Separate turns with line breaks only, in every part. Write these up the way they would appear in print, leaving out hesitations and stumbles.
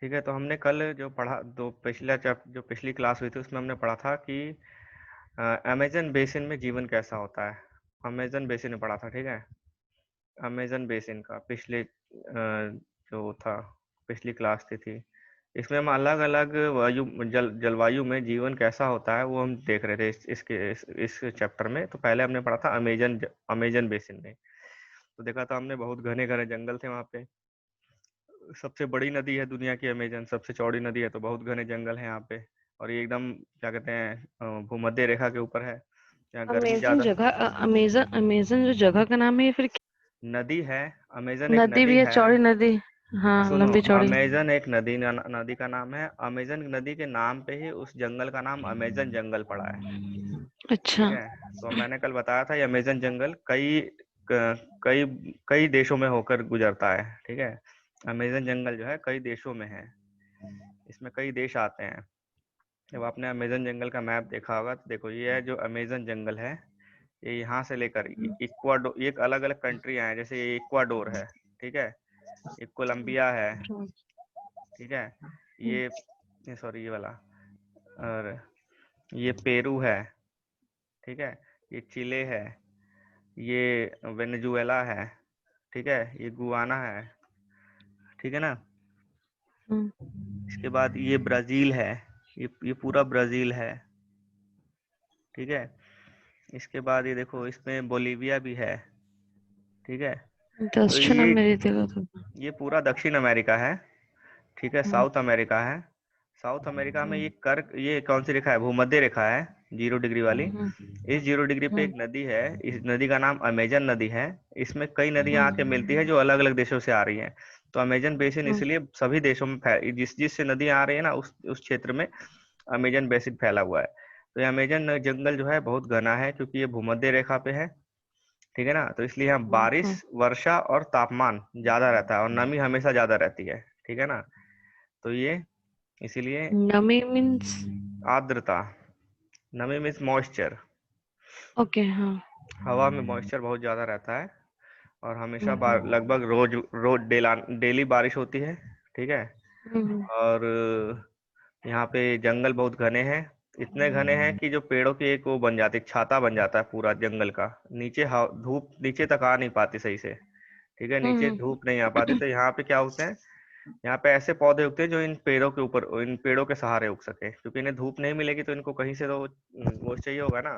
ठीक है, तो हमने कल जो पढ़ा, दो पिछला जो पिछली क्लास हुई थी उसमें हमने पढ़ा था कि अमेजन बेसिन में जीवन कैसा होता है। अमेजन बेसिन में पढ़ा था, ठीक है। अमेजन बेसिन का पिछले जो था, पिछली क्लास थी। इसमें हम अलग अलग जलवायु में जीवन कैसा होता है वो हम देख रहे थे इस चैप्टर में। तो पहले हमने पढ़ा था अमेजन बेसिन में। तो देखा था हमने, बहुत घने घने जंगल थे वहाँ पे। सबसे बड़ी नदी है दुनिया की अमेजन, सबसे चौड़ी नदी है, तो बहुत घने जंगल है यहाँ पे। और ये एकदम क्या कहते हैं, भूमध्य रेखा के ऊपर है। यहाँ गर्मी
अमेजन
ज्यादा।
जगह अमेजन अमेजन जो जगह का नाम है, या फिर
नदी है, अमेजन एक
नदी
नदी
भी है,
है।
चौड़ी नदी? हाँ,
सुनो,
लंबी चौड़ी।
अमेजन एक नदी का नाम है। अमेजन नदी के नाम पे ही उस जंगल का नाम अमेजन जंगल पड़ा है।
अच्छा।
ठीक है। तो मैंने कल बताया था, ये अमेजन जंगल कई कई देशों में होकर गुजरता है। ठीक है। अमेजन जंगल जो है कई देशों में है, इसमें कई देश आते हैं। जब आपने अमेजन जंगल का मैप देखा होगा तो देखो, ये है जो अमेजन जंगल है, ये यहाँ से लेकर इक्वाडोर, ये अलग अलग कंट्री हैं। जैसे ये इक्वाडोर है, ठीक है, ये कोलंबिया है, ठीक है, ये सॉरी ये वाला, और ये पेरू है, ठीक है, ये चिले है, ये वेनेजुएला है, ठीक है, ये गुआना है, ठीक है ना। इसके बाद ये ब्राजील है, ये पूरा ब्राजील है, ठीक है। इसके बाद ये देखो, इसमें बोलीविया भी है, ठीक है। तो
दक्षिण अमेरिका तो।
ये पूरा दक्षिण अमेरिका है, ठीक है। साउथ अमेरिका है। साउथ अमेरिका में ये कौन सी रेखा है, भूमध्य रेखा है, 0 डिग्री वाली। इस 0 डिग्री पे एक नदी है, इस नदी का नाम अमेजन नदी है। इसमें कई नदियां आके मिलती है जो अलग अलग देशों से आ रही हैं। तो अमेजन बेसिन इसलिए सभी देशों में जिस जिस से नदियां आ रही है ना, उस क्षेत्र में अमेजन बेसिन फैला हुआ है। तो ये अमेजन जंगल जो है बहुत घना है, क्योंकि ये भूमध्य रेखा पे है, ठीक है ना। तो इसलिए यहाँ बारिश, वर्षा और तापमान ज्यादा रहता है, और नमी हमेशा ज्यादा रहती है, ठीक है ना। तो ये इसीलिए
नमी मीन्स?
आर्द्रता, नमी मीन्स मॉइस्चर।
ओके, हाँ।
हवा में मॉइस्चर बहुत ज्यादा रहता है, और हमेशा लगभग रोज रोज डेली बारिश होती है, ठीक है। और यहाँ पे जंगल बहुत घने हैं, इतने घने हैं कि जो पेड़ों की एक वो बन जाती है, छाता बन जाता है पूरा जंगल का। नीचे धूप नीचे तक आ नहीं पाती सही से, ठीक है, नीचे धूप नहीं आ पाती। तो यहाँ पे क्या होते हैं, यहाँ पे ऐसे पौधे उगते हैं जो इन पेड़ों के ऊपर, इन पेड़ों के सहारे उग सके, क्योंकि इन्हें धूप नहीं मिलेगी तो इनको कहीं से तो वो चाहिए होगा ना,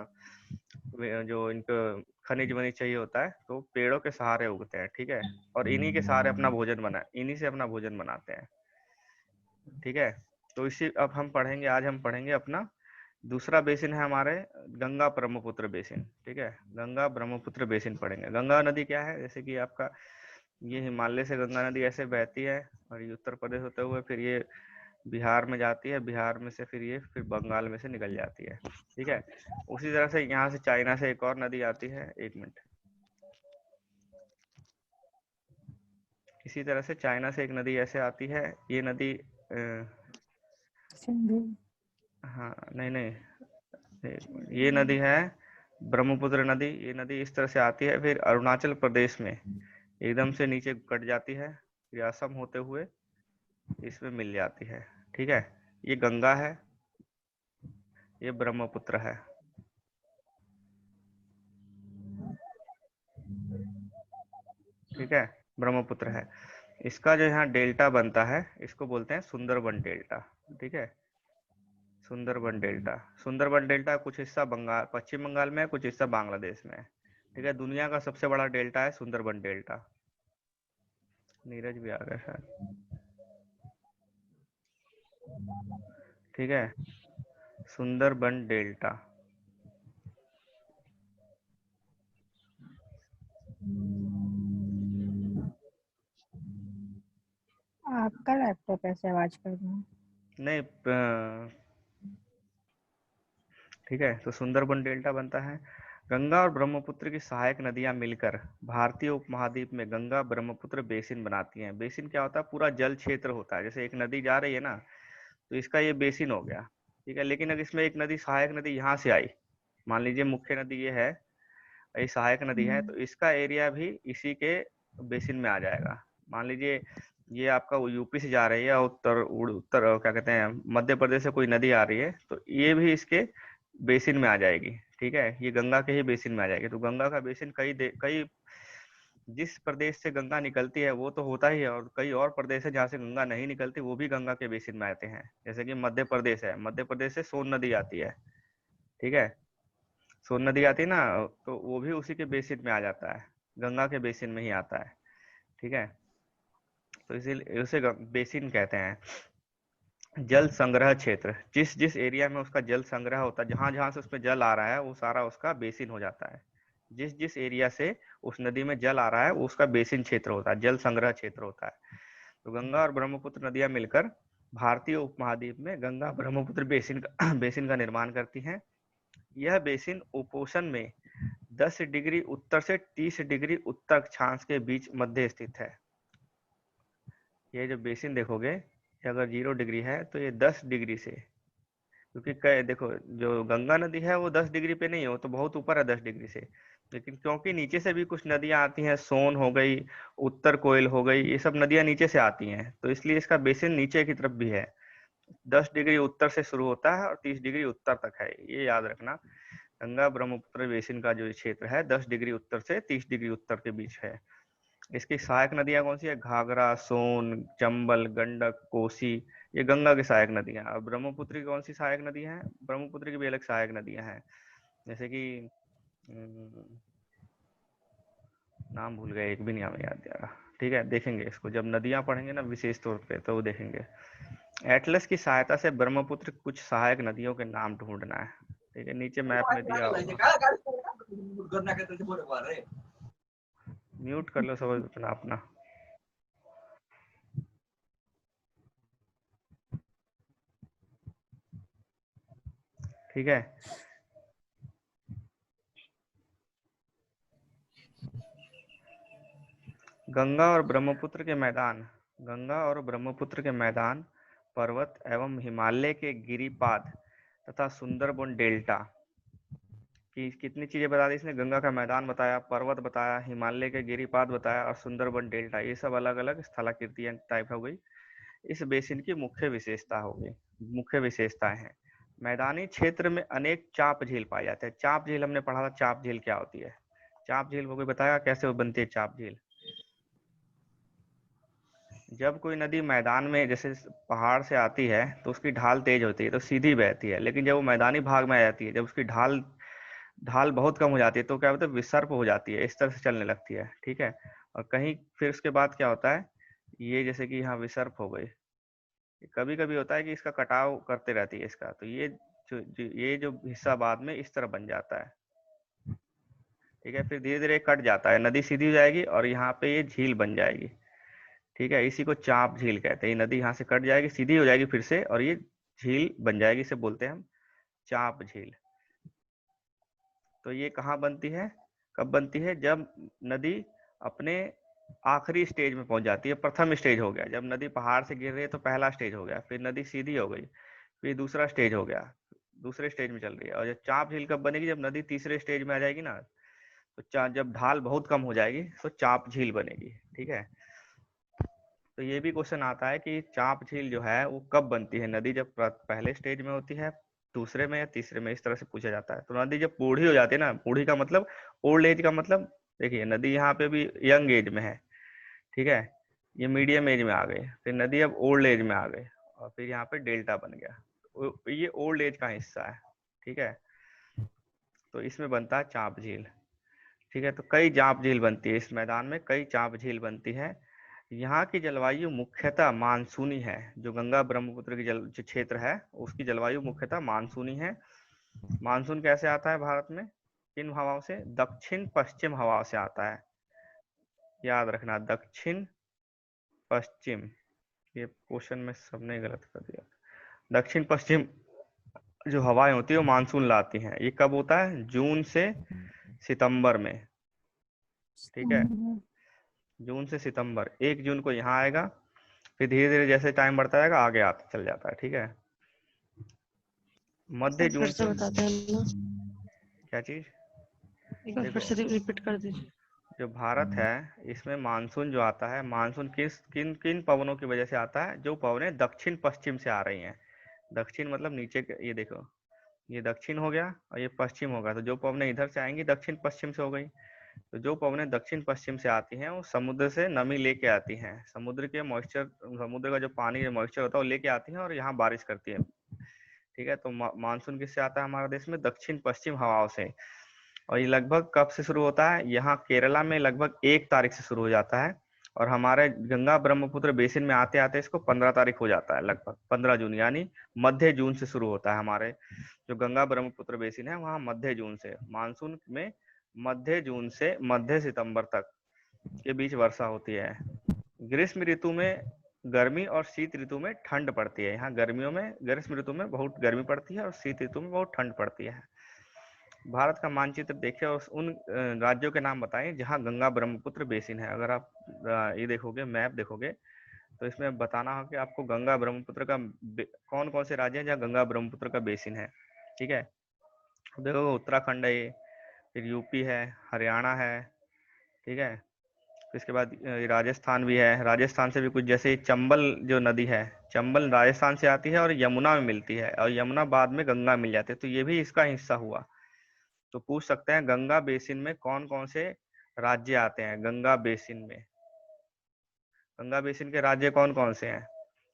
जो इनको खनिज वनिज चाहिए होता है, तो पेड़ों के सहारे उगते हैं, ठीक है। और इन्हीं के सहारे अपना भोजन इन्हीं से अपना भोजन बनाते हैं, ठीक है। तो इसी अब हम पढ़ेंगे, आज हम पढ़ेंगे अपना दूसरा बेसिन है हमारे, गंगा ब्रह्मपुत्र बेसिन, ठीक है। गंगा ब्रह्मपुत्र बेसिन पढ़ेंगे। गंगा नदी क्या है, जैसे कि आपका ये हिमालय से गंगा नदी ऐसे बहती है, और ये उत्तर प्रदेश होते हुए फिर ये बिहार में जाती है, बिहार में से फिर ये फिर बंगाल में से निकल जाती है, ठीक है। उसी तरह से यहाँ से चाइना से एक और नदी आती है, 1 मिनट। इसी तरह से चाइना से एक नदी ऐसे आती है, ये नदी हाँ नहीं नहीं, ये नदी है ब्रह्मपुत्र नदी। ये नदी इस तरह से आती है, फिर अरुणाचल प्रदेश में एकदम से नीचे कट जाती है, फिर असम होते हुए इसमें मिल जाती है, ठीक है। ये गंगा है, ये ब्रह्मपुत्र है, ठीक है, ब्रह्मपुत्र है। इसका जो यहाँ डेल्टा बनता है, इसको बोलते हैं सुंदरबन डेल्टा, ठीक है। सुंदरबन डेल्टा, सुंदरबन डेल्टा कुछ हिस्सा बंगाल, पश्चिम बंगाल में है, कुछ हिस्सा बांग्लादेश में है, ठीक है। दुनिया का सबसे बड़ा डेल्टा है सुंदरबन डेल्टा। नीरज भी आ गया शायद, ठीक है, सुंदरबन डेल्टा।
आपका लैपटॉप ऐसे आवाज कर रहा है?
नहीं, ठीक है। तो सुंदरबन डेल्टा बनता है। गंगा और ब्रह्मपुत्र की सहायक नदियां मिलकर भारतीय उपमहाद्वीप में गंगा ब्रह्मपुत्र बेसिन बनाती हैं। बेसिन क्या होता है, पूरा जल क्षेत्र होता है। जैसे एक नदी जा रही है ना, तो इसका ये बेसिन हो गया, ठीक है। लेकिन अगर इसमें एक नदी, सहायक नदी यहाँ से आई, मान लीजिए मुख्य नदी ये है, ये सहायक नदी है, तो इसका एरिया भी इसी के बेसिन में आ जाएगा। मान लीजिए ये आपका यूपी से जा रही है, उत्तर उत्तर क्या कहते हैं, मध्य प्रदेश से कोई नदी आ रही है, तो ये भी इसके बेसिन में आ जाएगी। ठीक है, ये गंगा के ही बेसिन में आ जाएगी। तो गंगा का बेसिन कई जिस प्रदेश से गंगा निकलती है वो तो होता ही है, और कई और प्रदेश है जहाँ से गंगा नहीं निकलती, वो भी गंगा के बेसिन में आते हैं। जैसे कि मध्य प्रदेश है, मध्य प्रदेश से सोन नदी आती है। ठीक है, सोन नदी आती है ना, तो वो भी उसी के बेसिन में आ जाता है, गंगा के बेसिन में ही आता है। ठीक है, तो इसीलिए उसे बेसिन कहते हैं। जल संग्रह क्षेत्र, जिस जिस एरिया में उसका जल संग्रह होता है, जहां जहां से उसमें जल आ रहा है, वो सारा उसका बेसिन हो जाता है। जिस जिस एरिया से उस नदी में जल आ रहा है, वो उसका बेसिन क्षेत्र होता है, जल संग्रह क्षेत्र होता है। तो गंगा और ब्रह्मपुत्र नदियां मिलकर भारतीय उपमहाद्वीप में गंगा ब्रह्मपुत्र बेसिन का निर्माण करती हैं। यह बेसिन उपोषण में 10 डिग्री उत्तर से 30 डिग्री उत्तर अक्षांश के बीच मध्य स्थित है। ये जो बेसिन देखोगे, अगर 0 डिग्री है तो ये 10 डिग्री से, क्योंकि देखो जो गंगा नदी है वो 10 डिग्री पे नहीं है, वो तो बहुत ऊपर है 10 डिग्री से। लेकिन क्योंकि नीचे से भी कुछ नदियां आती हैं, सोन हो गई, उत्तर कोयल हो गई, ये सब नदियां नीचे से आती हैं, तो इसलिए इसका बेसिन नीचे की तरफ भी है। 10 डिग्री उत्तर से शुरू होता है और 30 डिग्री उत्तर तक है, ये याद रखना। गंगा ब्रह्मपुत्र बेसिन का जो क्षेत्र है 10 डिग्री उत्तर से 30 डिग्री उत्तर के बीच है। इसकी सहायक नदियां कौन सी है? घाघरा, सोन, चंबल, गंडक, कोसी, ये गंगा की सहायक नदियां। और ब्रह्मपुत्र की कौन सी सहायक नदी है? ब्रह्मपुत्र की भी अलग सहायक नदियां हैं, जैसे कि नाम भूल गए, एक भी नहीं हमें याद आ रहा। ठीक है, देखेंगे इसको जब नदियां पढ़ेंगे ना विशेष तौर पे, तो वो देखेंगे। एटलस की सहायता से ब्रह्मपुत्र कुछ सहायक नदियों के नाम ढूंढना है। ठीक है, नीचे मैप में दिया होगा, म्यूट कर लो सब अपना अपना। ठीक है, गंगा और ब्रह्मपुत्र के मैदान, गंगा और ब्रह्मपुत्र के मैदान पर्वत एवं हिमालय के गिरिपाद तथा सुंदरबन डेल्टा की कितनी चीजें बता दी इसने? गंगा का मैदान बताया, पर्वत बताया, हिमालय के गिरिपाद बताया, और सुंदरबन डेल्टा, ये सब अलग अलग स्थलाकृतियां टाइप हो गई। इस बेसिन की मुख्य विशेषता हो गई, मुख्य विशेषताएं हैं। मैदानी क्षेत्र में अनेक चाप झील पाए जाते हैं। चाप झील हमने पढ़ा था, चाप झील क्या होती है? चाप झील को कोई बताया कैसे बनती है चाप झील? जब कोई नदी मैदान में जैसे पहाड़ से आती है तो उसकी ढाल तेज होती है तो सीधी बहती है, लेकिन जब वो मैदानी भाग में आ जाती है, जब उसकी ढाल ढाल बहुत कम हो जाती है, तो क्या होता है? विसर्प हो जाती है, इस तरह से चलने लगती है। ठीक है, और कहीं फिर उसके बाद क्या होता है, ये जैसे कि यहाँ विसर्प हो गई, कभी कभी होता है कि इसका कटाव करते रहती है इसका, तो ये जो हिस्सा बाद में इस तरह बन जाता है। ठीक है, फिर धीरे धीरे कट जाता है, नदी सीधी हो जाएगी और यहाँ पे ये झील बन जाएगी। ठीक है, इसी को चाप झील कहते हैं। नदी यहाँ से कट जाएगी, सीधी हो जाएगी फिर से, और ये झील बन जाएगी, इसे बोलते हैं हम चाप झील। तो ये कहाँ बनती है, कब बनती है? जब नदी अपने आखिरी स्टेज में पहुंच जाती है। प्रथम स्टेज हो गया, जब नदी पहाड़ से गिर रही है तो पहला स्टेज हो गया, फिर नदी सीधी हो गई, फिर दूसरा स्टेज हो गया, दूसरे स्टेज में चल रही है। और जब चाप झील कब बनेगी? जब नदी तीसरे स्टेज में आ जाएगी ना, तो जब ढाल बहुत कम हो जाएगी तो चाप झील बनेगी। ठीक है, तो ये भी क्वेश्चन आता है कि चाप झील जो है वो कब बनती है? नदी जब पहले स्टेज में होती है, दूसरे में या तीसरे में, इस तरह से पूछा जाता है। तो नदी जब बूढ़ी हो जाती है ना, बूढ़ी का मतलब ओल्ड एज का मतलब, देखिए नदी यहाँ पे भी यंग एज में है, ठीक है, ये मीडियम एज में आ गए, फिर नदी अब ओल्ड एज में आ गई, और फिर यहाँ पे डेल्टा बन गया, तो ये ओल्ड एज का हिस्सा है। ठीक है, तो इसमें बनता है चाप झील। ठीक है, तो कई चाप झील बनती है इस मैदान में, कई चाप झील बनती है। यहाँ की जलवायु मुख्यतः मानसूनी है। जो गंगा ब्रह्मपुत्र की जो क्षेत्र है उसकी जलवायु मुख्यतः मानसूनी है। मानसून कैसे आता है भारत में? किन हवाओं से? दक्षिण पश्चिम हवाओं से आता है, याद रखना, दक्षिण पश्चिम। ये क्वेश्चन में सबने गलत कर दिया। दक्षिण पश्चिम जो हवाएं होती है वो मानसून लाती हैं। ये कब होता है? जून से सितंबर में। ठीक है, जून से सितंबर, 1 जून को यहाँ आएगा, फिर धीरे धीरे जैसे टाइम बढ़ता जाएगा आगे आता चल जाता है। ठीक है, मध्य जून
फिर से
से,
बताते हैं ना,
क्या चीज?
एक बार फिर से रिपीट कर दीजिए।
जो भारत है इसमें मानसून जो आता है, मानसून किन किन पवनों की वजह से आता है? जो पवनें दक्षिण पश्चिम से आ रही हैं। दक्षिण मतलब नीचे के, ये देखो, ये दक्षिण हो गया और ये पश्चिम होगा, तो जो पवनें इधर से आएंगी दक्षिण पश्चिम से हो गई। तो जो पवनें दक्षिण पश्चिम से आती हैं वो समुद्र से नमी लेके आती हैं, समुद्र के मॉइस्चर, समुद्र का जो पानी जो मॉइस्चर होता है वो लेके आती हैं और यहाँ बारिश करती है। ठीक है, तो मानसून किससे आता है हमारे देश में? दक्षिण पश्चिम हवाओं से। और ये लगभग कब से शुरू होता है? यहाँ केरला में लगभग 1 तारीख से शुरू हो जाता है, और हमारे गंगा ब्रह्मपुत्र बेसिन में आते आते इसको 15 तारीख हो जाता है, लगभग 15 जून, यानी मध्य जून से शुरू होता है। हमारे जो गंगा ब्रह्मपुत्र बेसिन है वहाँ मध्य जून से, मानसून में मध्य जून से मध्य सितंबर तक के बीच वर्षा होती है। ग्रीष्म ऋतु में गर्मी और शीत ऋतु में ठंड पड़ती है। यहाँ गर्मियों में, ग्रीष्म ऋतु में बहुत गर्मी पड़ती है और शीत ऋतु में बहुत ठंड पड़ती है। भारत का मानचित्र देखिए और उन राज्यों के नाम बताएं जहां गंगा ब्रह्मपुत्र बेसिन है। अगर आप ये देखोगे, मैप देखोगे, तो इसमें बताना हो कि आपको गंगा ब्रह्मपुत्र का कौन कौन से राज्य हैं जहाँ गंगा ब्रह्मपुत्र का बेसिन है। ठीक है, देखो उत्तराखंड है ये, फिर यूपी है, हरियाणा है, ठीक है, फिर इसके बाद राजस्थान भी है। राजस्थान से भी कुछ, जैसे चंबल जो नदी है, चंबल राजस्थान से आती है और यमुना में मिलती है, और यमुना बाद में गंगा मिल जाती है, तो ये भी इसका हिस्सा हुआ। तो पूछ सकते हैं गंगा बेसिन में कौन कौन से राज्य आते हैं? गंगा बेसिन में, गंगा बेसिन के राज्य कौन कौन से हैं?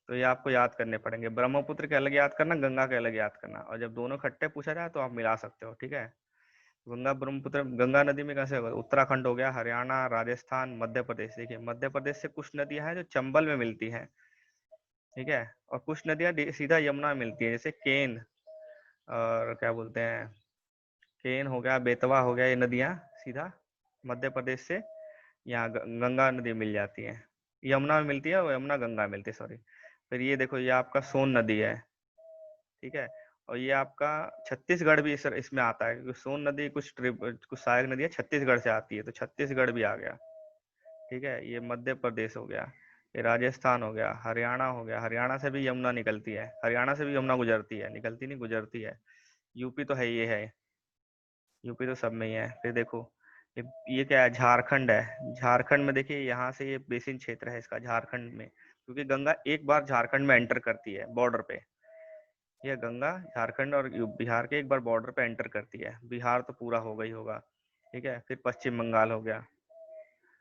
तो ये आपको याद करने पड़ेंगे। ब्रह्मपुत्र के अलग याद करना, गंगा के अलग याद करना, और जब दोनों इकट्ठे पूछा जाए तो आप मिला सकते हो। ठीक है, गंगा ब्रह्मपुत्र, गंगा नदी में कैसे होगा? उत्तराखंड हो गया, हरियाणा, राजस्थान, मध्य प्रदेश। देखिए मध्य प्रदेश से कुछ नदियां हैं जो चंबल में मिलती हैं, ठीक है, और कुछ नदियां सीधा यमुना में मिलती है, जैसे केन और क्या बोलते हैं, केन हो गया, बेतवा हो गया, ये नदियां सीधा मध्य प्रदेश से यहाँ गंगा नदी मिल जाती है, यमुना में मिलती है, और यमुना गंगा में मिलती है, सॉरी। फिर ये देखो, ये आपका सोन नदी है, ठीक है, और ये आपका छत्तीसगढ़ भी इसमें आता है, क्योंकि सोन नदी कुछ सहायक नदी है छत्तीसगढ़ से आती है, तो छत्तीसगढ़ भी आ गया। ठीक है, ये मध्य प्रदेश हो गया, ये राजस्थान हो गया, हरियाणा हो गया, हरियाणा से भी यमुना निकलती है, हरियाणा से भी यमुना गुजरती है, निकलती नहीं गुजरती है। यूपी तो है, ये है, यूपी तो सब में ही है। फिर देखो ये क्या है? झारखंड है, झारखंड में देखिए यहाँ से ये बेसिन क्षेत्र है इसका, झारखंड में, क्योंकि गंगा एक बार झारखंड में एंटर करती है बॉर्डर पे, ये गंगा झारखंड और बिहार के एक बार बॉर्डर पे एंटर करती है। बिहार तो पूरा हो गई होगा, ठीक है, फिर पश्चिम बंगाल हो गया।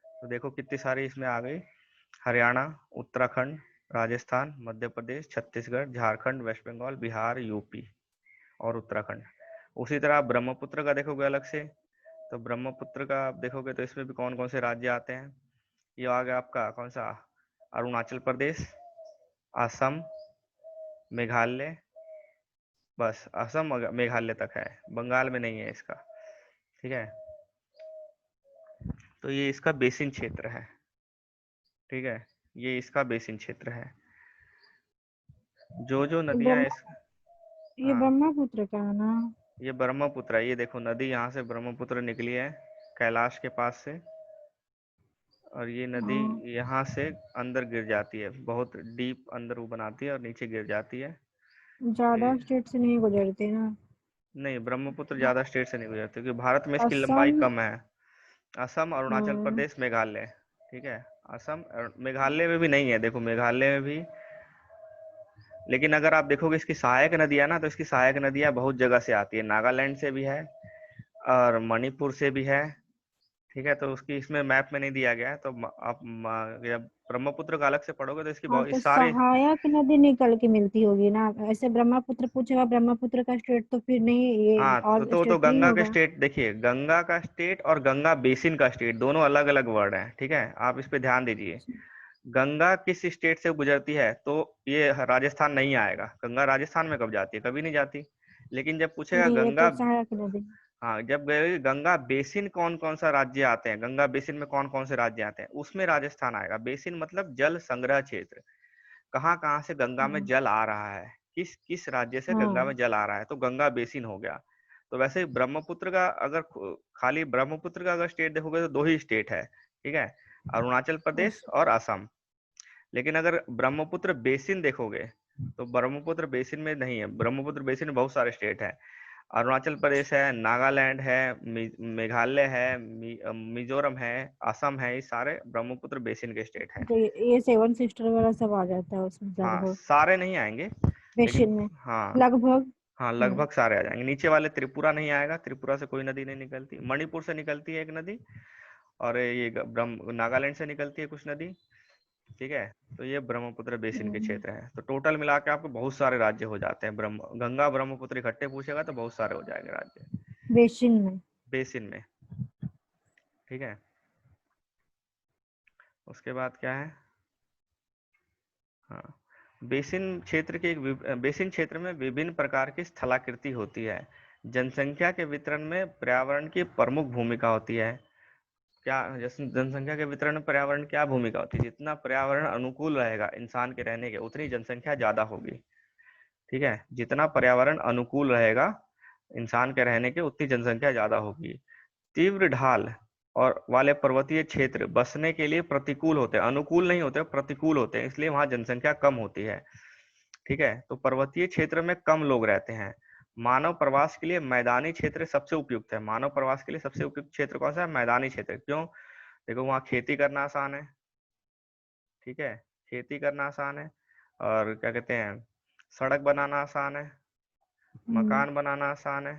तो देखो कितनी सारी इसमें आ गई, हरियाणा, उत्तराखंड, राजस्थान, मध्य प्रदेश, छत्तीसगढ़, झारखंड, वेस्ट बंगाल, बिहार, यूपी और उत्तराखंड। उसी तरह आप ब्रह्मपुत्र का देखोगे अलग से, तो ब्रह्मपुत्र का आप देखोगे तो इसमें भी कौन कौन से राज्य आते हैं। ये आ गया आपका कौन सा? अरुणाचल प्रदेश, असम, मेघालय, बस असम मेघालय तक है, बंगाल में नहीं है इसका। ठीक है, तो ये इसका बेसिन क्षेत्र है। ठीक है, ये इसका बेसिन क्षेत्र है। जो जो नदियां इस,
ये
हाँ,
ब्रह्मपुत्र का है ना?
ये ब्रह्मपुत्र है। ये देखो नदी यहाँ से ब्रह्मपुत्र निकली है कैलाश के पास से, और ये नदी
हाँ,
यहाँ से अंदर गिर जाती है, बहुत डीप अंदर वो बनाती है और नीचे गिर जाती है।
ज्यादा
ये
स्टेट से नहीं गुजरती ना?
नहीं, ब्रह्मपुत्र ज्यादा स्टेट से नहीं गुजरती, क्योंकि भारत में इसकी
असम।
लंबाई कम है। असम, अरुणाचल
हाँ,
प्रदेश, मेघालय, ठीक है, असम और मेघालय में भी नहीं है, देखो मेघालय में भी। लेकिन अगर आप देखोगे इसकी सहायक नदियां ना, तो इसकी सहायक नदियां बहुत जगह से आती है, नागालैंड से भी है और मणिपुर से भी है। ठीक है, तो उसकी इसमें मैप में नहीं दिया गया है, तो आप जब ब्रह्मपुत्र का अलग से पढ़ोगे तो इसकी
हाँ,
बहुत
तो
सारी,
सहायक नदी निकल के मिलती होगी ना? ऐसे ब्रह्मपुत्र पूछेगा ब्रह्मपुत्र का स्टेट तो फिर नहीं, ये
हाँ,
और
तो
स्टेट नहीं
गंगा के
होगा?
स्टेट देखिए, गंगा का स्टेट और गंगा बेसिन का स्टेट दोनों अलग अलग वर्ड हैं। ठीक है, आप इस पे ध्यान दीजिए। गंगा किस स्टेट से गुजरती है तो ये राजस्थान नहीं आएगा। गंगा राजस्थान में कब जाती है? कभी नहीं जाती। लेकिन जब पूछेगा
नहीं, ये
गंगा,
तो सहायक नदी।
हाँ, जब गए गंगा बेसिन कौन कौन सा राज्य आते हैं, गंगा बेसिन में कौन कौन से राज्य आते हैं, उसमें राजस्थान आएगा। बेसिन मतलब जल संग्रह क्षेत्र, कहाँ कहाँ से गंगा में
हाँ,
जल आ रहा है, किस किस राज्य से गंगा
हाँ,
में जल आ रहा है, तो गंगा बेसिन हो गया। तो वैसे ही ब्रह्मपुत्र का अगर खाली ब्रह्मपुत्र का अगर स्टेट देखोगे तो दो ही स्टेट है, ठीक है, अरुणाचल प्रदेश
अच्छा,
और असम। लेकिन अगर ब्रह्मपुत्र बेसिन देखोगे तो ब्रह्मपुत्र बेसिन में नहीं है, ब्रह्मपुत्र बेसिन में बहुत सारे स्टेट है। अरुणाचल प्रदेश है, नागालैंड है, मेघालय है, मिजोरम है, असम है, ये सारे ब्रह्मपुत्र बेसिन के स्टेट हैं।
तो ये सेवन सिस्टर वाला सब आ जाता है उसमें
हाँ,
लगभग
सारे नहीं आएंगे लेकिन,
बेसिन में
हाँ
लगभग।
हाँ लगभग सारे आ जाएंगे। नीचे वाले त्रिपुरा नहीं आएगा, त्रिपुरा से कोई नदी नहीं निकलती। मणिपुर से निकलती है एक नदी, और ये ब्रह्म नागालैंड से निकलती है कुछ नदी, ठीक है। तो ये ब्रह्मपुत्र बेसिन के क्षेत्र है। तो टोटल मिला के आपको बहुत सारे राज्य हो जाते हैं। गंगा ब्रह्मपुत्र इकट्ठे पूछेगा तो बहुत सारे हो जाएंगे राज्य
बेसिन में।
बेसिन में, ठीक है। उसके बाद क्या है, हाँ, बेसिन क्षेत्र में विभिन्न प्रकार की स्थलाकृति होती है। जनसंख्या के वितरण में पर्यावरण की प्रमुख भूमिका होती है। क्या जैसे जनसंख्या के वितरण में पर्यावरण क्या भूमिका होती है? जितना पर्यावरण अनुकूल रहेगा इंसान के रहने के, उतनी जनसंख्या ज्यादा होगी, ठीक है। जितना पर्यावरण अनुकूल रहेगा इंसान के रहने के, उतनी जनसंख्या ज्यादा होगी। तीव्र ढाल और वाले पर्वतीय क्षेत्र बसने के लिए प्रतिकूल होते हैं, अनुकूल नहीं होते, प्रतिकूल होते हैं, इसलिए वहां जनसंख्या कम होती है, ठीक है। तो पर्वतीय क्षेत्र में कम लोग रहते हैं। मानव प्रवास के लिए मैदानी क्षेत्र सबसे उपयुक्त है। मानव प्रवास के लिए सबसे उपयुक्त क्षेत्र कौन सा है? मैदानी क्षेत्र। क्यों? देखो वहां खेती करना आसान है, ठीक है, खेती करना आसान है, और क्या कहते हैं, सड़क बनाना आसान है, मकान बनाना आसान है,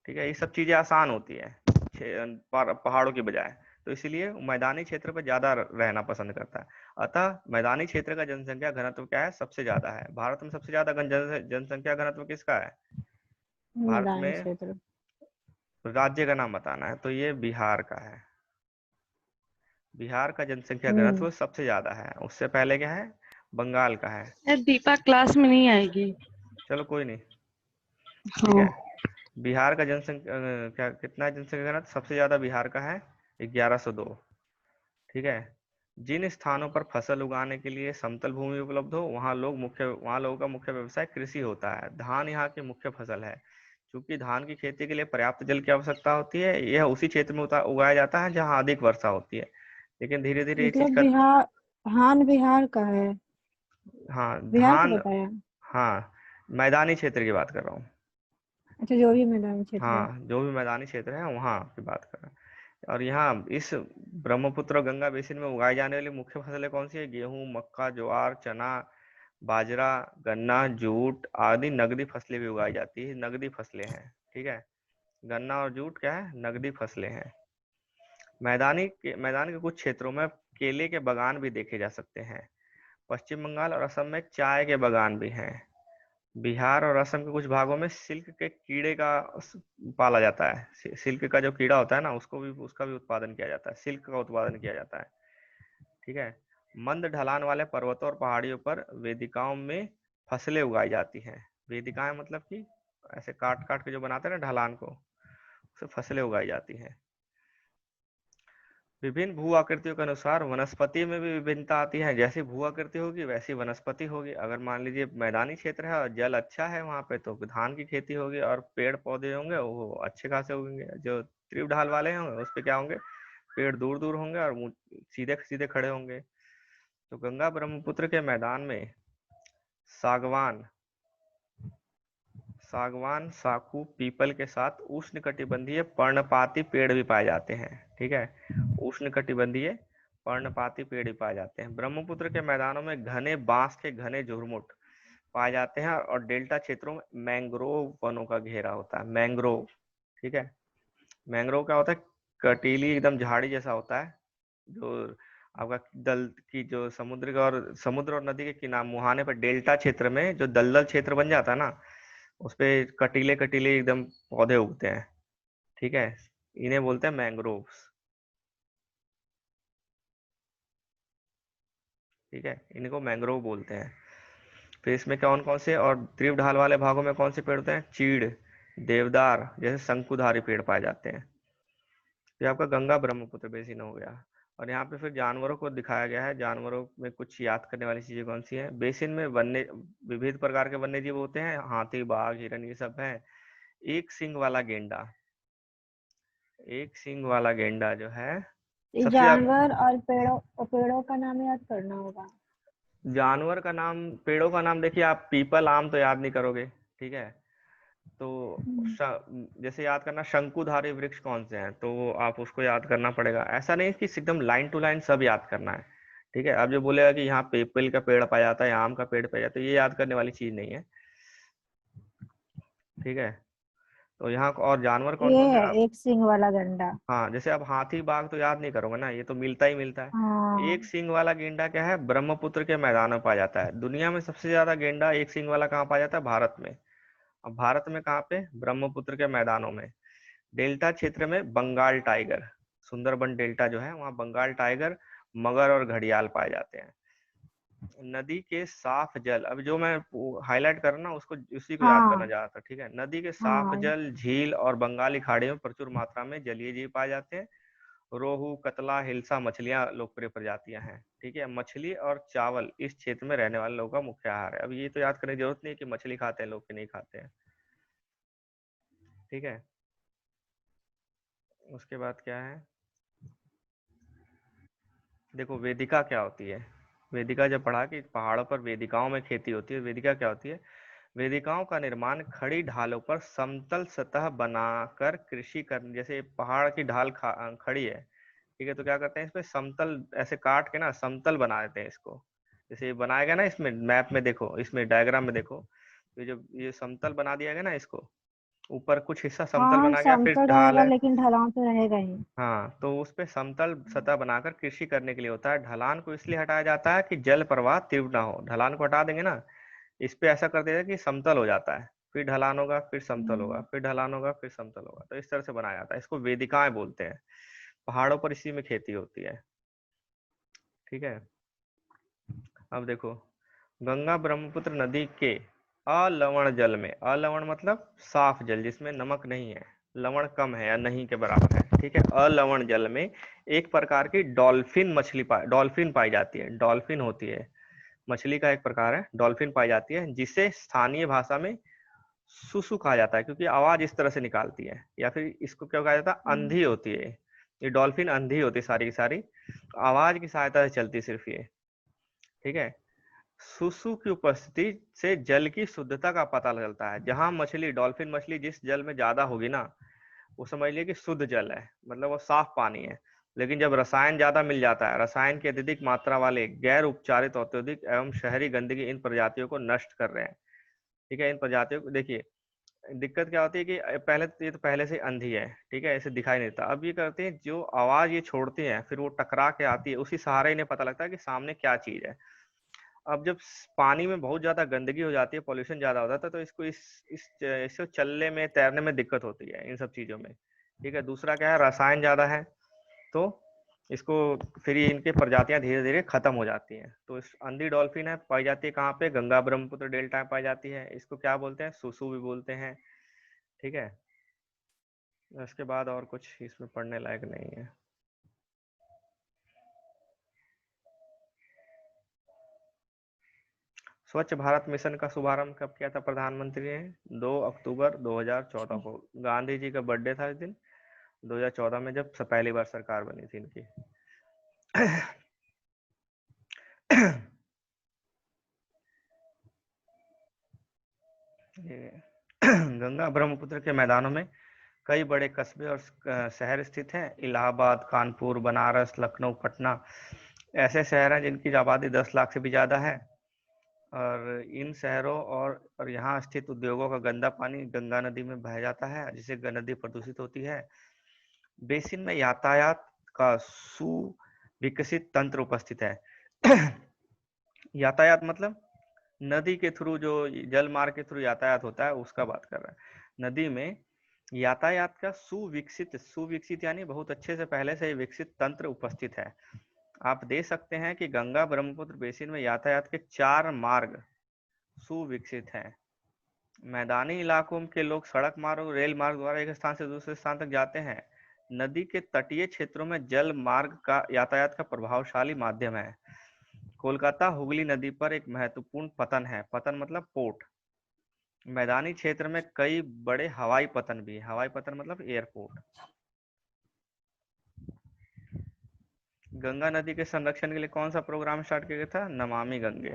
ठीक है, ये सब चीजें आसान होती है पहाड़ों की बजाय। तो इसीलिए मैदानी क्षेत्र पर ज्यादा रहना पसंद करता है। अतः मैदानी क्षेत्र का जनसंख्या घनत्व क्या है? सबसे ज्यादा है। भारत में सबसे ज्यादा जनसंख्या घनत्व किसका है भारत
मैदानी
में?
क्षेत्र।
राज्य का नाम बताना है तो ये बिहार का है। बिहार का जनसंख्या घनत्व सबसे ज्यादा है। उससे पहले क्या है? बंगाल का है।
यार दीपा क्लास में नहीं आएगी।
चलो कोई नहीं, ठीक
हाँ।
है। बिहार का जनसंख्या क्या कितना जनसंख्या घनत्व सबसे ज्यादा बिहार का है? 1102, ठीक है। जिन स्थानों पर फसल उगाने के लिए समतल भूमि उपलब्ध हो, वहां लोगों का मुख्य व्यवसाय कृषि होता है। धान यहाँ की मुख्य फसल है। क्योंकि धान की खेती के लिए पर्याप्त जल की आवश्यकता होती है, यह उसी क्षेत्र में उगाया जाता है जहाँ अधिक वर्षा होती है। लेकिन धीरे धीरे ये चीज
मतलब
का,
बिहार, धान बिहार का है?
हाँ
बिहार का
धान,
बताया?
हाँ मैदानी क्षेत्र की बात कर रहा हूँ।
अच्छा, जो भी मैदानी क्षेत्र है।
हाँ जो भी मैदानी क्षेत्र है वहाँ की बात कर रहे हैं। और यहाँ इस ब्रह्मपुत्र और गंगा बेसिन में उगाई जाने वाली मुख्य फसलें कौन सी है? गेहूं, मक्का, ज्वार, चना, बाजरा, गन्ना, जूट आदि नगदी फसलें भी उगाई जाती है। नगदी फसलें हैं, ठीक है। गन्ना और जूट क्या है? नगदी फसलें हैं। मैदान के कुछ क्षेत्रों में केले के बागान भी देखे जा सकते हैं। पश्चिम बंगाल और असम में चाय के बागान भी हैं। बिहार और असम के कुछ भागों में सिल्क के कीड़े का पाला जाता है। सिल्क का जो कीड़ा होता है ना, उसका भी उत्पादन किया जाता है, सिल्क का उत्पादन किया जाता है, ठीक है। मंद ढलान वाले पर्वतों और पहाड़ियों पर वेदिकाओं में फसलें उगाई जाती हैं। वेदिकाएं मतलब कि ऐसे काट काट के जो बनाते हैं ना ढलान को, उससे फसलें उगाई जाती हैं। विभिन्न भू आकृतियों के अनुसार वनस्पति में भी विभिन्नता आती है। जैसी भू आकृति होगी वैसी वनस्पति होगी। अगर मान लीजिए मैदानी क्षेत्र है और जल अच्छा है वहां पे, तो धान की खेती होगी और पेड़ पौधे होंगे वो अच्छे खासे उगेंगे। जो त्रिव ढाल वाले होंगे उस पे क्या होंगे? पेड़ दूर दूर होंगे और सीधे सीधे खड़े होंगे। तो गंगा ब्रह्मपुत्र के मैदान में सागवान सागवान, साखू, पीपल के साथ उष्णकटिबंधीय पर्णपाती पेड़ भी पाए जाते हैं, ठीक है। उष्णकटिबंधीय पर्णपाती पेड़ भी पाए जाते हैं। ब्रह्मपुत्र के मैदानों में घने बांस के घने झुरमुट पाए जाते हैं, और डेल्टा क्षेत्रों में मैंग्रोव वनों का घेरा होता है। मैंग्रोव, ठीक है। मैंग्रोव क्या होता है? कटीली एकदम झाड़ी जैसा होता है, जो आपका दल की जो समुद्र और नदी के किनारे मुहाने पर डेल्टा क्षेत्र में जो दलदल क्षेत्र बन जाता है ना, उसपे कटीले कटीले एकदम पौधे उगते हैं, ठीक है। इन्हें बोलते हैं मैंग्रोव्स, ठीक है, इनको मैंग्रोव बोलते हैं। फिर इसमें कौन कौन से और त्रिव ढाल वाले भागों में कौन से पेड़ होते हैं? चीड़, देवदार जैसे शंकुधारी पेड़ पाए जाते हैं। ये आपका गंगा ब्रह्मपुत्र बेसिन हो गया। और यहाँ पे फिर जानवरों को दिखाया गया है। जानवरों में कुछ याद करने वाली चीजें कौन सी है? बेसिन में वन्य विविध प्रकार के वन्य जीव होते हैं। हाथी, बाघ, हिरण, ये सब है। एक सींग वाला गेंडा, एक सींग वाला गेंडा जो है
ये
सबसे ज्यादा।
जानवर और पेड़ों का नाम याद करना होगा।
जानवर का नाम, पेड़ों का नाम देखिए आप पीपल, आम तो याद नहीं करोगे, ठीक है। तो जैसे याद करना शंकुधारी वृक्ष कौन से हैं, तो आप उसको याद करना पड़ेगा। ऐसा नहीं कि एकदम लाइन टू लाइन सब याद करना है, ठीक है। अब जो बोलेगा कि यहाँ पीपल का पेड़ पाया जाता है, आम का पेड़ पाया जाता है, ये याद करने वाली चीज नहीं है, ठीक है। तो यहाँ और जानवर कौन
ये
कौन से
है एक सींग वाला गंडा।
हाँ, जैसे अब हाथी बाघ तो याद नहीं करोगे ना, ये तो मिलता ही मिलता है।
हाँ।
एक सींग वाला गेंडा क्या है, ब्रह्मपुत्र के मैदान में पाया जाता है। दुनिया में सबसे ज्यादा गेंडा एक सींग वाला कहाँ पाया जाता है, भारत में। अब भारत में कहाँ पे, ब्रह्मपुत्र के मैदानों में। डेल्टा क्षेत्र में बंगाल टाइगर, सुंदरबन डेल्टा जो है वहाँ बंगाल टाइगर, मगर और घड़ियाल पाए जाते हैं। नदी के साफ जल, अब जो मैं हाईलाइट कर रहा हूं ना उसको, उसी को याद करना
हाँ।
चाह रहा था, ठीक है। नदी के साफ
हाँ।
जल, झील और बंगाली खाड़ी में प्रचुर मात्रा में जलीय जीव पाए जाते हैं। रोहू, कतला, हिल्सा मछलियां लोकप्रिय प्रजातियां हैं, ठीक है। मछली और चावल इस क्षेत्र में रहने वाले लोगों का मुख्य आहार है। अब ये तो याद करने की जरूरत नहीं है कि मछली खाते हैं लोग कि नहीं खाते हैं, ठीक है। उसके बाद क्या है, देखो वेदिका क्या होती है। वेदिका जब पढ़ा कि पहाड़ों पर वेदिकाओं में खेती होती है, वेदिका क्या होती है। वेदिकाओं का निर्माण खड़ी ढालों पर समतल सतह बनाकर कृषि कर, जैसे पहाड़ की ढाल खड़ी है, ठीक है, तो क्या करते हैं, इस पे समतल ऐसे काट के ना समतल बना देते हैं इसको। जैसे ये बनाया गया ना, इसमें मैप में देखो, इसमें डायग्राम में देखो, तो ये जब ये समतल बना दिया गया ना इसको, ऊपर कुछ हिस्सा समतल
हाँ
बना गया, फिर
समतल
ढाल
रहेगा
है।
लेकिन ढलान तो रहेगा ही।
हाँ, तो उस पे समतल सतह बनाकर कृषि करने के लिए होता है। ढलान को इसलिए हटाया जाता है कि जल प्रवाह तीव्र ना हो। ढलान को हटा देंगे ना, इस पे ऐसा कर देगा कि समतल हो जाता है, फिर ढलान होगा, फिर समतल होगा, फिर ढलान होगा, फिर समतल होगा, तो इस तरह से बनाया जाता है। इसको वेदिकाएं बोलते हैं। पहाड़ों पर इसी में खेती होती है, ठीक है। अब देखो, गंगा ब्रह्मपुत्र नदी के अलवण जल में, अलवण मतलब साफ जल जिसमें नमक नहीं है, लवण कम है या नहीं के बराबर है, ठीक है। अलवण जल में एक प्रकार की डॉल्फिन पाई जाती है। डॉल्फिन होती है, मछली का एक प्रकार है, डॉल्फिन पाई जाती है, जिसे स्थानीय भाषा में सुसु कहा जाता है, क्योंकि आवाज इस तरह से निकालती है। या फिर इसको क्या कहा जाता है, अंधी होती है। ये डॉल्फिन अंधी होती है सारी की सारी, आवाज की सहायता से चलती सिर्फ ये, ठीक है। सुसु की उपस्थिति से जल की शुद्धता का पता चलता है। जहां मछली, डॉल्फिन मछली जिस जल में ज्यादा होगी ना, वो समझ लिया कि शुद्ध जल है, मतलब वो साफ पानी है। लेकिन जब रसायन ज्यादा मिल जाता है, रसायन की अत्यधिक मात्रा वाले गैर उपचारित औद्योगिक एवं शहरी गंदगी इन प्रजातियों को नष्ट कर रहे हैं, ठीक है। इन प्रजातियों को देखिए, दिक्कत क्या होती है कि पहले तो ये तो पहले से अंधी है, ठीक है, ऐसे दिखाई नहीं देता। अब ये करते हैं, जो आवाज ये छोड़ते हैं फिर वो टकरा के आती है, उसी सहारे इन्हें पता लगता है कि सामने क्या चीज है। अब जब पानी में बहुत ज्यादा गंदगी हो जाती है, पॉल्यूशन ज्यादा हो जाता है, तो इसको इससे चलने में, तैरने में दिक्कत होती है इन सब चीजों में, ठीक है। दूसरा क्या है, रसायन ज्यादा है, तो इसको फिर ये इनके प्रजातियां धीरे धीरे खत्म हो जाती हैं। तो इस अंधी डॉल्फिन है, पाई जाती है कहाँ पे, गंगा ब्रह्मपुत्र डेल्टा में पाई जाती है। इसको क्या बोलते हैं, सुसु भी बोलते हैं, ठीक है। इसके बाद और कुछ इसमें पढ़ने लायक नहीं है। स्वच्छ भारत मिशन का शुभारंभ कब किया था प्रधानमंत्री ने, 2 अक्टूबर 2014 को। गांधी जी का बर्थडे था इस दिन, 2014 में, जब पहली बार सरकार बनी थी इनकी। गंगा ब्रह्मपुत्र के मैदानों में कई बड़े कस्बे और शहर स्थित हैं। इलाहाबाद, कानपुर, बनारस, लखनऊ, पटना ऐसे शहर हैं जिनकी आबादी 10 लाख से भी ज्यादा है। और इन शहरों और यहाँ स्थित उद्योगों का गंदा पानी गंगा नदी में बह जाता है, जिससे नदी प्रदूषित होती है। बेसिन में यातायात का सुविकसित तंत्र उपस्थित है। यातायात मतलब नदी के थ्रू, जो जल मार्ग के थ्रू यातायात होता है उसका बात कर रहा है। नदी में यातायात का सुविकसित, सुविकसित यानी बहुत अच्छे से पहले से ही विकसित तंत्र उपस्थित है। आप देख सकते हैं कि गंगा ब्रह्मपुत्र बेसिन में यातायात के 4 मार्ग सुविकसित हैं। मैदानी इलाकों के लोग सड़क मार्ग और रेल मार्ग द्वारा एक स्थान से दूसरे स्थान तक जाते हैं। नदी के तटीय क्षेत्रों में जल मार्ग का यातायात का प्रभावशाली माध्यम है। कोलकाता हुगली नदी पर एक महत्वपूर्ण पतन है, पतन मतलब पोर्ट। मैदानी क्षेत्र में कई बड़े हवाई पतन भी, हवाई पतन मतलब एयरपोर्ट। गंगा नदी के संरक्षण के लिए कौन सा प्रोग्राम स्टार्ट किया गया था, नमामि गंगे,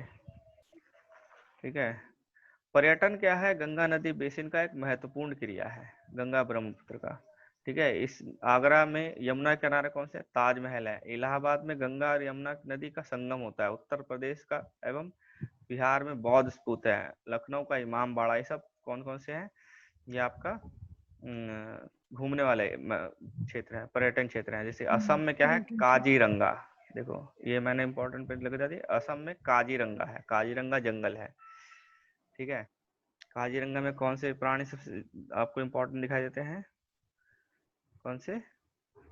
ठीक है। पर्यटन क्या है, गंगा नदी बेसिन का एक महत्वपूर्ण क्रिया है, गंगा ब्रह्मपुत्र का। ठीक है, इस आगरा में यमुना के किनारे कौन से ताजमहल है, इलाहाबाद में गंगा और यमुना नदी का संगम होता है, उत्तर प्रदेश का एवं बिहार में बौद्ध स्तूप है, लखनऊ का इमाम बाड़ा, ये सब कौन कौन से हैं, ये आपका घूमने वाले क्षेत्र है, पर्यटन क्षेत्र है। जैसे असम में क्या है, काजीरंगा, देखो ये मैंने इंपॉर्टेंट पे लगा दी, असम में काजीरंगा है, काजीरंगा जंगल है। ठीक है, काजीरंगा में कौन से प्राणी सबसे आपको इंपॉर्टेंट दिखाई देते हैं, कौन से,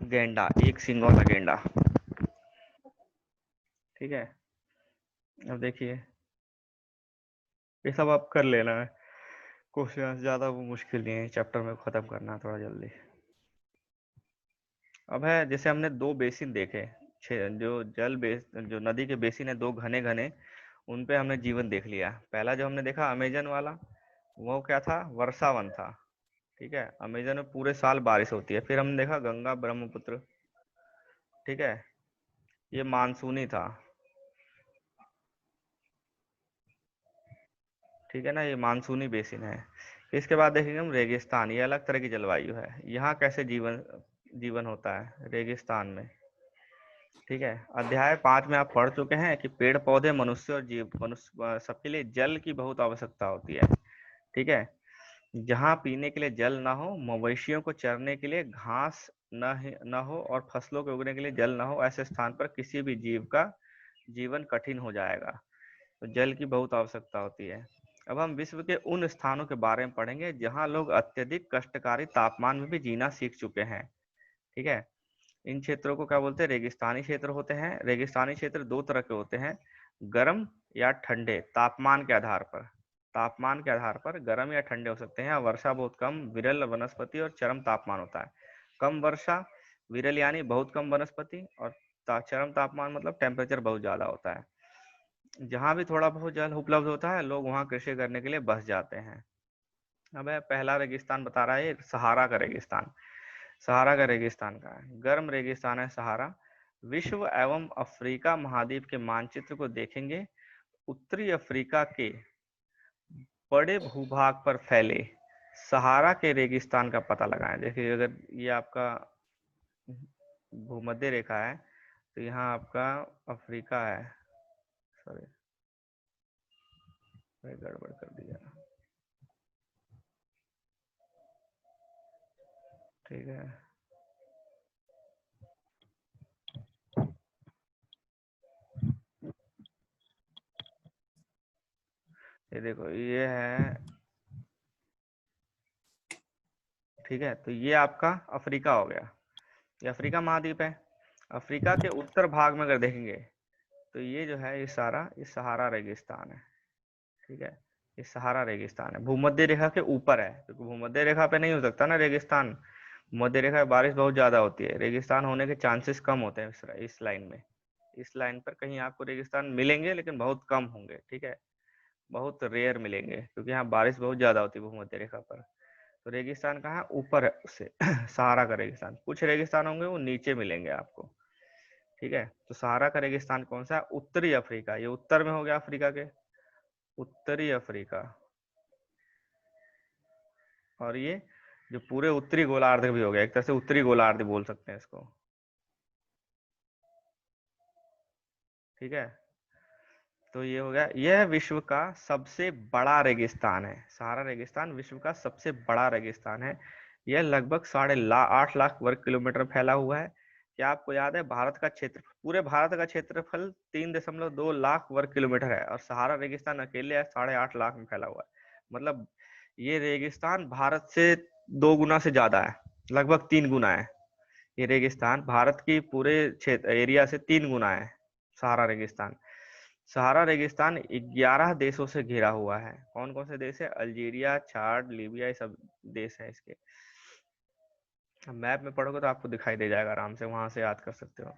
गेंडा, एक सींग वाला गेंडा। ठीक है, अब देखिए ये सब आप कर लेना है, क्वेश्चन ज्यादा वो मुश्किल नहीं है, चैप्टर में खत्म करना है थोड़ा जल्दी। अब है, जैसे हमने दो बेसिन देखे, जो नदी के बेसिन है दो घने घने, उन पे हमने जीवन देख लिया। पहला जो हमने देखा अमेजन वाला, वो क्या था, वर्षावन था। ठीक है, अमेजन में पूरे साल बारिश होती है। फिर हमने देखा गंगा ब्रह्मपुत्र, ठीक है, ये मानसूनी था। ठीक है ना, ये मानसूनी बेसिन है। इसके बाद देखेंगे हम रेगिस्तान, ये अलग तरह की जलवायु है, यहाँ कैसे जीवन होता है रेगिस्तान में। ठीक है, अध्याय 5 में आप पढ़ चुके हैं कि पेड़ पौधे मनुष्य और मनुष्य सबके लिए जल की बहुत आवश्यकता होती है। ठीक है, जहाँ पीने के लिए जल ना हो, मवेशियों को चरने के लिए घास न हो और फसलों के उगने के लिए जल ना हो, ऐसे स्थान पर किसी भी जीव का जीवन कठिन हो जाएगा। तो जल की बहुत आवश्यकता होती है। अब हम विश्व के उन स्थानों के बारे में पढ़ेंगे जहाँ लोग अत्यधिक कष्टकारी तापमान में भी जीना सीख चुके हैं। ठीक है, इन क्षेत्रों को क्या बोलते हैं, रेगिस्तानी क्षेत्र होते हैं। रेगिस्तानी क्षेत्र दो तरह के होते हैं, गर्म या ठंडे, तापमान के आधार पर। तापमान के आधार पर गर्म या ठंडे हो सकते हैं। वर्षा बहुत कम, विरल वनस्पति और चरम तापमान होता है। कम वर्षा, विरल यानी बहुत कम वनस्पति, और चरम तापमान मतलब टेम्परेचर बहुत ज्यादा होता है। जहाँ भी थोड़ा बहुत जल उपलब्ध होता है, लोग वहाँ कृषि करने के लिए बस जाते हैं। अब है, पहला रेगिस्तान बता रहा है, सहारा का रेगिस्तान। सहारा का रेगिस्तान का है, गर्म रेगिस्तान है सहारा। विश्व एवं अफ्रीका महाद्वीप के मानचित्र को देखेंगे, उत्तरी अफ्रीका के बड़े भूभाग पर फैले सहारा के रेगिस्तान का पता लगाएं। देखिए, अगर ये आपका भूमध्य रेखा है, तो यहाँ आपका अफ्रीका है, सॉरी गड़बड़ कर दिया। ठीक है, ये देखो ये है, ठीक है, तो ये आपका अफ्रीका हो गया, ये अफ्रीका महाद्वीप है। अफ्रीका के उत्तर भाग में अगर देखेंगे, तो ये जो है, ये सहारा रेगिस्तान है। ठीक है, ये सहारा रेगिस्तान है, भूमध्य रेखा के ऊपर है, क्योंकि भूमध्य रेखा पे नहीं हो सकता ना रेगिस्तान, भूमध्य रेखा में बारिश बहुत ज्यादा होती है, रेगिस्तान होने के चांसेस कम होते हैं इस लाइन में। इस लाइन पर कहीं आपको रेगिस्तान मिलेंगे, लेकिन बहुत कम होंगे। ठीक है, बहुत रेयर मिलेंगे, क्योंकि यहाँ बारिश बहुत ज्यादा होती है भूमध्य रेखा पर। तो रेगिस्तान कहाँ ऊपर है उससे सहारा का रेगिस्तान। कुछ रेगिस्तान होंगे वो नीचे मिलेंगे आपको। ठीक है, तो सहारा का रेगिस्तान कौन सा है, उत्तरी अफ्रीका, ये उत्तर में हो गया अफ्रीका के, उत्तरी अफ्रीका। और ये जो पूरे उत्तरी गोलार्ध भी हो गया, एक तरह से उत्तरी गोलार्ध बोल सकते हैं इसको। ठीक है, तो ये हो गया, यह विश्व का सबसे बड़ा रेगिस्तान है, सहारा रेगिस्तान विश्व का सबसे बड़ा रेगिस्तान है। यह लगभग 8.5 लाख वर्ग किलोमीटर फैला हुआ है। क्या आपको याद है, भारत का क्षेत्र, पूरे भारत का क्षेत्रफल 3.2 लाख वर्ग किलोमीटर है, और सहारा रेगिस्तान अकेले 8.5 लाख में फैला हुआ है। मतलब ये रेगिस्तान भारत से 2 गुना से ज्यादा है, लगभग 3 गुना है। ये रेगिस्तान भारत की पूरे क्षेत्र एरिया से 3 गुना है सहारा रेगिस्तान। सहारा रेगिस्तान 11 देशों से घिरा हुआ है। कौन कौन से देश है, अल्जीरिया, चाड, लीबिया, ये सब देश है इसके। मैप में पढ़ोगे तो आपको दिखाई दे जाएगा, आराम से वहां से याद कर सकते हो।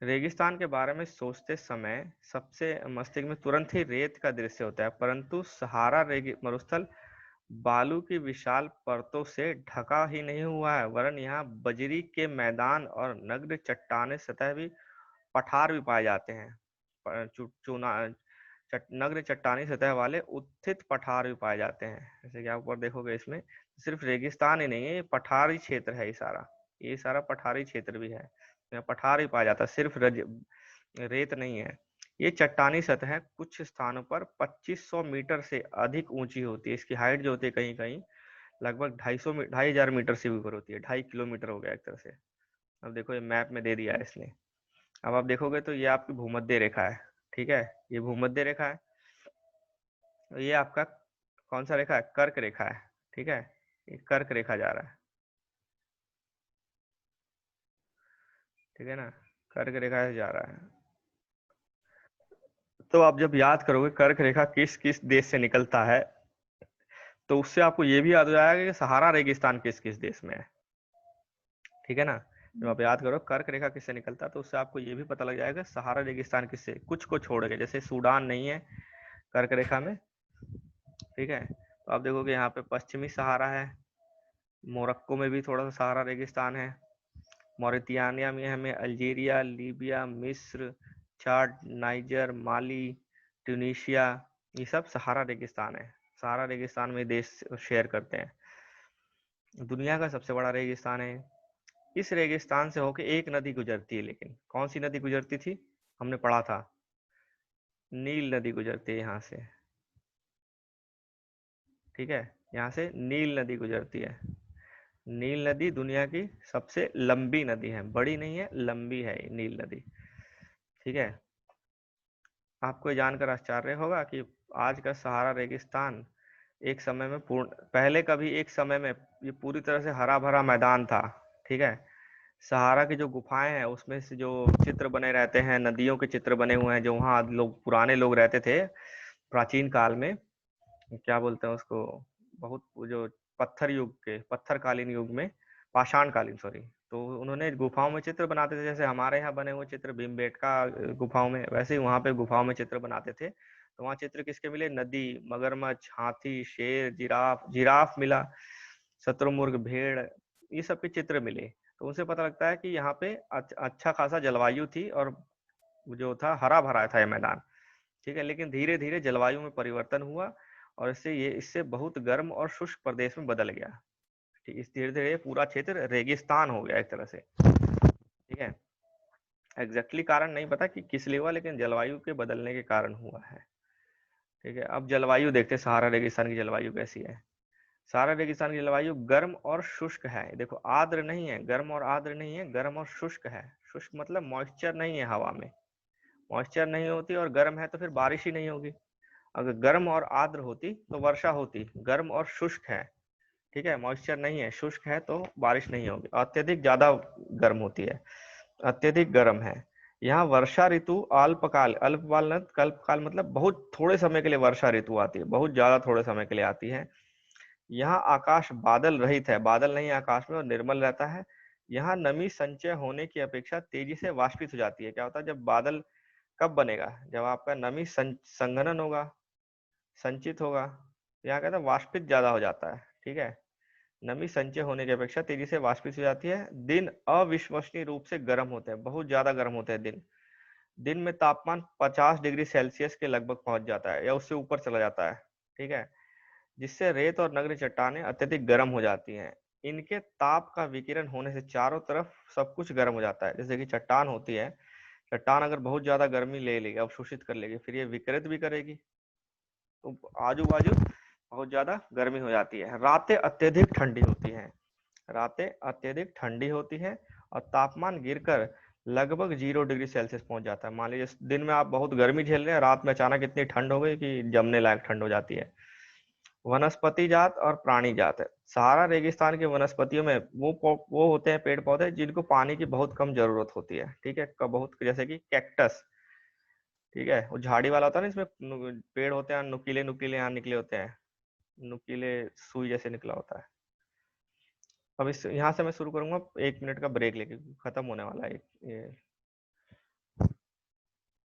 रेगिस्तान के बारे में सोचते समय सबसे मस्तिष्क में तुरंत ही रेत का दृश्य होता है, परंतु सहारा मरुस्थल बालू की विशाल परतों से ढका ही नहीं हुआ है, वरन यहाँ बजरी के मैदान और नग्न चट्टाने सतह भी, पठार भी पाए जाते हैं। चूना नग्न चट्टानी सतह वाले उत्थित पठार भी पाए जाते हैं। जैसे कि आप ऊपर देखोगे, इसमें सिर्फ रेगिस्तान ही नहीं है, ये पठारी क्षेत्र है। ये सारा पठारी क्षेत्र भी है, यहाँ पठार ही पाया जाता है, सिर्फ रेत नहीं है। ये चट्टानी सतह कुछ स्थानों पर 2500 मीटर से अधिक ऊंची होती है। इसकी हाइट जो होती है कहीं कहीं लगभग 2,500 मीटर से ऊपर होती है। 2.5 किलोमीटर हो गया एक तरह से। अब देखो, ये मैप में दे दिया है इसने। अब आप देखोगे तो ये आपकी भूमध्य रेखा है, ठीक है, ये भूमध्य रेखा है। तो ये आपका कौन सा रेखा है? कर्क रेखा है, ठीक है, ये कर्क रेखा जा रहा है, ठीक है ना, कर्क रेखा से जा रहा है। तो आप जब याद करोगे कर्क रेखा किस किस देश से निकलता है, तो उससे आपको ये भी याद हो जाएगा कि सहारा रेगिस्तान किस किस देश में है, ठीक है ना। जब आप याद करो कर्क रेखा किससे निकलता है, तो उससे आपको ये भी पता लग जाएगा सहारा रेगिस्तान किससे, कुछ को छोड़ के। जैसे सूडान नहीं है कर्क रेखा में, ठीक है, तो आप देखोगे यहाँ पे पश्चिमी सहारा है, मोरक्को में भी थोड़ा सा सहारा रेगिस्तान है, मॉरिटानिया में हमें अल्जीरिया, लीबिया, मिस्र, चाड, नाइजर, माली, ट्यूनीशिया, ये सब सहारा रेगिस्तान है। सहारा रेगिस्तान में देश शेयर करते हैं। दुनिया का सबसे बड़ा रेगिस्तान है। इस रेगिस्तान से होकर एक नदी गुजरती है, लेकिन कौन सी नदी गुजरती थी? हमने पढ़ा था, नील नदी गुजरती है यहाँ से, ठीक है, यहाँ से नील नदी गुजरती है। नील नदी दुनिया की सबसे लंबी नदी है, बड़ी नहीं है, लंबी है नील नदी, ठीक है। आपको ये जानकर आश्चर्य होगा कि आज का सहारा रेगिस्तान एक समय में पहले कभी एक समय में ये पूरी तरह से हरा भरा मैदान था, ठीक है। सहारा की जो गुफाएं हैं उसमें से जो चित्र बने रहते हैं, नदियों के चित्र बने हुए हैं, जो वहाँ लोग पुराने लोग रहते थे प्राचीन काल में, क्या बोलते हैं उसको, बहुत जो पत्थरकालीन युग में, पाषाण कालीन सॉरी, तो उन्होंने गुफाओं में चित्र बनाते थे। जैसे हमारे यहाँ बने हुए चित्र भीमबेटका गुफाओं में, वैसे ही वहाँ पे गुफाओं में चित्र बनाते थे। तो वहाँ चित्र किसके मिले? नदी, मगरमच्छ, हाथी, शेर, जिराफ, जिराफ मिला, शत्रुमुर्ग, भेड़, ये सब के चित्र मिले। तो उनसे पता लगता है कि यहाँ पे अच्छा खासा जलवायु थी और जो था हरा भरा था ये मैदान, ठीक है। लेकिन धीरे धीरे जलवायु में परिवर्तन हुआ और इससे बहुत गर्म और शुष्क प्रदेश में बदल गया, ठीक। इस धीरे धीरे पूरा क्षेत्र रेगिस्तान हो गया एक तरह से, ठीक है। एग्जैक्टली कारण नहीं पता कि किस लिए हुआ, लेकिन जलवायु के बदलने के कारण हुआ है, ठीक है। अब जलवायु देखते हैं, सहारा रेगिस्तान की जलवायु कैसी है। सहारा रेगिस्तान की जलवायु गर्म और शुष्क है। देखो, आर्द्र नहीं है, गर्म और आर्द्र नहीं है, गर्म और शुष्क है। शुष्क मतलब मॉइस्चर नहीं है, हवा में मॉइस्चर नहीं होती, और गर्म है तो फिर बारिश ही नहीं होगी। अगर गर्म और आर्द्र होती तो वर्षा होती, गर्म और शुष्क है, ठीक है, मॉइस्चर नहीं है, शुष्क है तो बारिश नहीं होगी। अत्यधिक ज्यादा गर्म होती है, अत्यधिक गर्म है। यहाँ वर्षा ऋतु अल्पकाल, कल्पकाल मतलब बहुत थोड़े समय के लिए वर्षा ऋतु आती है, बहुत ज्यादा थोड़े समय के लिए आती है। यहाँ आकाश बादल रहित है, बादल नहीं आकाश में, और निर्मल रहता है। यहाँ नमी संचय होने की अपेक्षा तेजी से वाष्पित हो जाती है। क्या होता है जब बादल, कब बनेगा? जब आपका नमी संघनन होगा, संचित होगा, यहाँ कहता है वाष्पित ज्यादा हो जाता है, ठीक है। नमी संचय होने की अपेक्षा तेजी से वाष्पित हो जाती है। दिन अविश्वसनीय रूप से गर्म होते हैं, बहुत ज्यादा गर्म होते हैं दिन। दिन में तापमान 50 डिग्री सेल्सियस के लगभग पहुंच जाता है या उससे ऊपर चला जाता है, ठीक है, जिससे रेत और नग्न चट्टानें अत्यधिक गर्म हो जाती हैं। इनके ताप का विकिरण होने से चारों तरफ सब कुछ गर्म हो जाता है। जैसे कि चट्टान होती है, चट्टान अगर बहुत ज्यादा गर्मी ले लेगी, अवशोषित कर लेगी, फिर ये विकिरित भी करेगी, तो आजू बाजू बहुत ज्यादा गर्मी हो जाती है। रातें अत्यधिक ठंडी होती हैं, रातें अत्यधिक ठंडी होती हैं, और तापमान गिरकर लगभग 0 डिग्री सेल्सियस पहुंच जाता है। मान लीजिए दिन में आप बहुत गर्मी झेल रहे हैं, रात में अचानक इतनी ठंड हो गई कि जमने लायक ठंड हो जाती है। वनस्पति जात और प्राणी जात है। सहारा रेगिस्तान की वनस्पतियों में वो होते हैं पेड़ पौधे जिनको पानी की बहुत कम जरूरत होती है, ठीक है, बहुत, जैसे कि कैक्टस, ठीक है, वो झाड़ी वाला होता है ना, इसमें पेड़ होते हैं नुकीले नुकीले यहाँ निकले होते हैं, नुकीले सुई जैसे निकला होता है। अब इस यहाँ से मैं शुरू करूंगा, 1 मिनट का ब्रेक लेके, खत्म होने वाला है ये